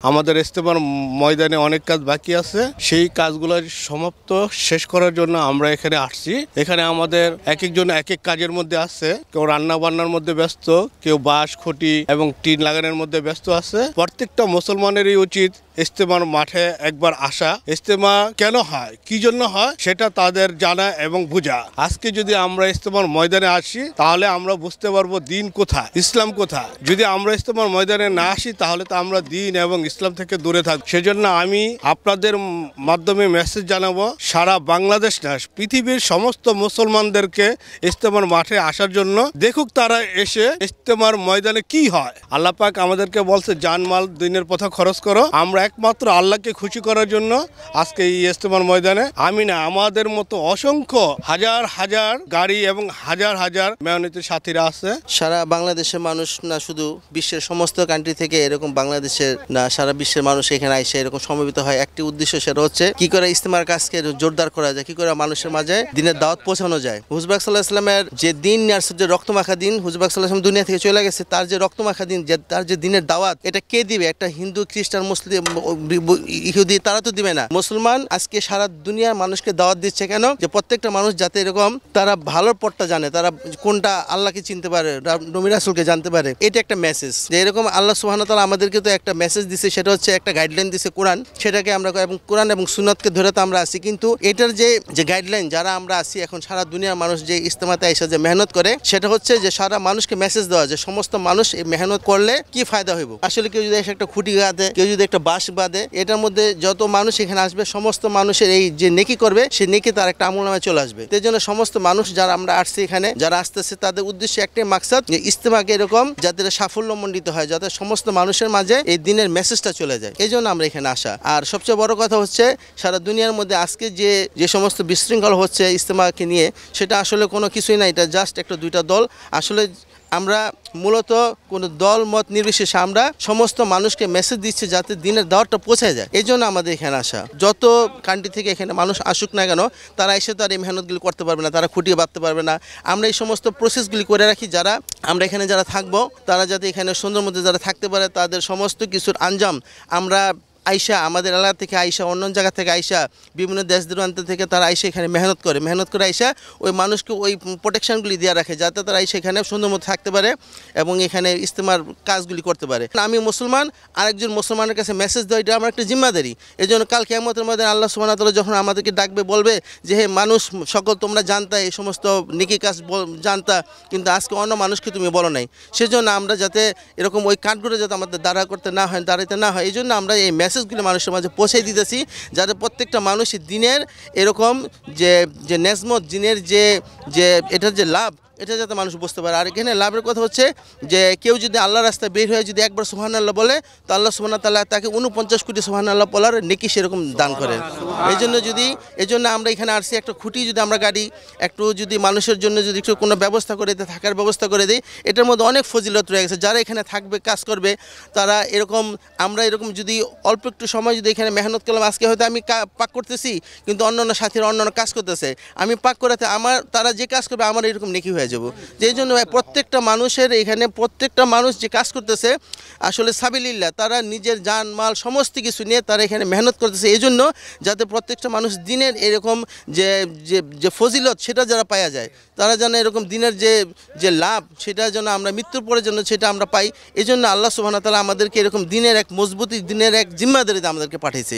আমাদের ইজতেমার ময়দানে অনেক কাজ বাকি আছে, সেই কাজগুলো সমাপ্ত শেষ করার জন্য আমরা এখানে আসছি। এখানে আমাদের এক একজন এক এক কাজের মধ্যে আছে, কেউ রান্না বান্নার মধ্যে ব্যস্ত, কেউ বাঁশ খুঁটি এবং টিন লাগানোর মধ্যে ব্যস্ত আছে। প্রত্যেকটা মুসলমানেরই উচিত ইজতেমার মাঠে একবার আসা। ইজতেমা কেন হয়, কি জন্য হয়, সেটা তাদের জানা এবং বোঝা। আজকে যদি আমরা ইজতেমার ময়দানে আসি তাহলে আমরা বুঝতে পারবো দিন কোথায়, ইসলাম কোথায়। যদি আমরা ইজতেমার ময়দানে না আসি তাহলে তো আমরা দিন এবং ইসলাম থেকে দূরে থাকবো। সেজন্য আমি আপনাদের মাধ্যমে মেসেজ জানাবো, সারা বাংলাদেশ না, পৃথিবীর সমস্ত মুসলমানদেরকে ইজতেমার মাঠে আসার জন্য। দেখুক তারা এসে ইজতেমার ময়দানে কি হয়। আল্লাহ পাক আমাদেরকে বলছে জানমাল দিনের পথে খরচ করো। আমরা একমাত্র আল্লাহকে খুশি করার জন্য আজকে এই ইজতেমার ময়দানে আমি না, আমাদের মতো অসংখ্য হাজার হাজার গাড়ি এবং হাজার হাজার মেয়নিতের সাথীরা আছে। সারা বাংলাদেশের মানুষ না, শুধু বিশ্বের সমস্ত কান্ট্রি থেকে এরকম বাংলাদেশের না, সারা বিশ্বের মানুষ এখানে এসে এরকম সমবেত হয় একটি উদ্দেশ্য, সেটা হচ্ছে কি করে ইজতেমার কাজকে জোরদার করা যায়, কি করে মানুষের মাঝে দিনের দাওয়াত পৌঁছানো যায়। হুজুর পাক সাল্লাল্লাহু আলাইহি ওয়াসাল্লামের যে দিন যে রক্তমাখা দিন, হুজুর পাক সাল্লাল্লাহু আলাইহি ওয়াসাল্লাম দুনিয়া থেকে চলে গেছে, তার যে রক্তমাখা দিন, তার যে দিনের দাওয়াত, এটা কে দিবে? একটা হিন্দু, খ্রিস্টান, মুসলিম, ইহুদি তারা তো দিবে না। মুসলমান আজকে সারা দুনিয়ার মানুষকে দাওয়াত দিচ্ছে কেন? যে প্রত্যেকটা মানুষ যাতে এরকম তারা ভালোর পথটা জানে, তারা কোনটা আল্লাহকে চিনতে পারে, নবী রাসূলকে জানতে পারে। এটা একটা মেসেজ, যে এরকম আল্লাহ সুবহানাহু ওয়া তাআলা আমাদেরকে তো একটা মেসেজ দিছে, সেটা হচ্ছে একটা গাইডলাইন দিছে কোরআন। সেটাকে আমরা এবং কোরআন এবং সুন্নাতকে ধরে তো আমরা আসি, কিন্তু এটার যে গাইডলাইন যারা আমরা আসি এখন সারা দুনিয়ার মানুষ যে ইজতেমাতে এসে যে মেহনত করে, সেটা হচ্ছে যে সারা মানুষকে মেসেজ দেওয়া যে সমস্ত মানুষ এই মেহনত করলে কি ফায়দা হইব। আসলে কেউ যদি এসে একটা খুঁটি বাঁধে, কেউ যদি একটা বাঁশ বাঁধে, এটার মধ্যে যত মানুষ এখানে আসবে সমস্ত মানুষের এই যে নেকি করবে, সে নেকি তার একটা আমলনামায় চলে আসবে। এই জন্য সমস্ত মানুষ যারা আমরা আসছি এখানে, যারা আসতেছে, তাদের উদ্দেশ্যে একটাই মাকসাদ যে ইজতেমাকে এরকম যাতে সাফল্যমণ্ডিত হয়, যাতে সমস্ত মানুষের মাঝে এই দিনের মেসেজটা চলে যায়। এই জন্য আমরা এখানে আসা। আর সবচেয়ে বড় কথা হচ্ছে সারা দুনিয়ার মধ্যে আজকে যে সমস্ত বিশৃঙ্খল হচ্ছে ইজতেমাকে নিয়ে, সেটা আসলে কোনো কিছুই না, এটা জাস্ট একটা দুইটা দল। আসলে আমরা মূলত কোনো দল মত নির্বিশেষে আমরা সমস্ত মানুষকে মেসেজ দিচ্ছি যাতে দিনের দাওয়াতটা পৌঁছে যায়। এই জন্য আমাদের এখানে আসা। যত কান্ট্রি থেকে এখানে মানুষ আসুক না কেন, তারা এসে তো আর এই মেহনতগুলি করতে পারবে না, তারা খুঁটিয়ে বাঁধতে পারবে না। আমরা এই সমস্ত প্রসেসগুলি করে রাখি, যারা আমরা এখানে যারা থাকবো, তারা যাতে এখানে সুন্দর মধ্যে যারা থাকতে পারে, তাদের সমস্ত কিছুর আঞ্জাম আমরা আইসা, আমাদের এলাকা থেকে আইসা, অন্য জায়গা থেকে আইসা, বিভিন্ন দেশ দূরান্ত থেকে তারা আইসা এখানে মেহনত করে আইসা ওই মানুষকে ওই প্রোটেকশনগুলি দিয়ে রাখে, যাতে তারা আইসা এখানে সুন্দর মতো থাকতে পারে এবং এখানে ইজতেমার কাজগুলি করতে পারে। আমি মুসলমান, আরেকজন মুসলমানের কাছে মেসেজ দেওয়া, এটা আমার একটা জিম্মাদারি। এই জন্য কাল কিয়ামতের মধ্যে আল্লাহ সুবহানাহু ওয়া তাআলা যখন আমাদেরকে ডাকবে, বলবে যে হে মানুষ সকল, তোমরা জানতা এই সমস্ত নেকি কাজ জানতা, কিন্তু আজকে অন্য মানুষকে তুমি বলো নাই। সেজন্য আমরা যাতে এরকম ওই কাঠগুলো যাতে আমাদের দাঁড়াইতে না হয়, এই জন্য আমরা এই মেসেজগুলো মানুষের মাঝে পৌঁছে দিতেছি, যাতে প্রত্যেকটা মানুষ দিনের এরকম যে নেজমত, দিনের যে এটার যে লাভ, এটা যাতে মানুষ বুঝতে পারে। আর এখানে লাভের কথা হচ্ছে যে কেউ যদি আল্লাহ রাস্তায় বের হয়ে যদি একবার সুবহানাল্লাহ বলে, তো আল্লাহ সুবহানাহু ওয়া তাআলা তাকে 49 কোটি সুবহানাল্লাহ বলার নেকি সেরকম দান করেন। এই জন্য আমরা এখানে আসছি, একটা খুঁটি যদি আমরা গাড়ি একটু যদি মানুষের জন্য যদি একটু কোনো ব্যবস্থা করে দিই, থাকার ব্যবস্থা করে দিই, এটার মধ্যে অনেক ফজিলত রয়ে গেছে। যারা এখানে থাকবে, কাজ করবে, তারা এরকম, আমরা এরকম যদি অল্প একটু সময় যদি এখানে মেহনত করলাম, আজকে হয়তো আমি পাক করতেছি, কিন্তু অন্যান্য সাথীরা অন্যান্য কাজ করতেছে, আমি পাক করাতে তারা যে কাজ করবে আমার এরকম নেকি হয়ে যাব। যেই জন্য প্রত্যেকটা মানুষের এখানে, প্রত্যেকটা মানুষ যে কাজ করতেছে আসলে সাবিলিল্লাহ, তারা নিজের জান মাল সমস্ত কিছু নিয়ে তারা এখানে মেহনত করতেছে, এই জন্য যাতে প্রত্যেকটা মানুষ দিনের এরকম যে ফজিলত সেটা যারা পাওয়া যায়, তারা যেন এরকম দিনের যে লাভ, সেটা যেন আমরা মৃত্যুর পরে জন্য সেটা আমরা পাই। এই জন্য আল্লাহ সুবহানাহু ওয়া তাআলা আমাদেরকে এরকম দিনের এক মজবুতি, দিনের এক জিম্মাদারিতে আমাদেরকে পাঠিয়েছে।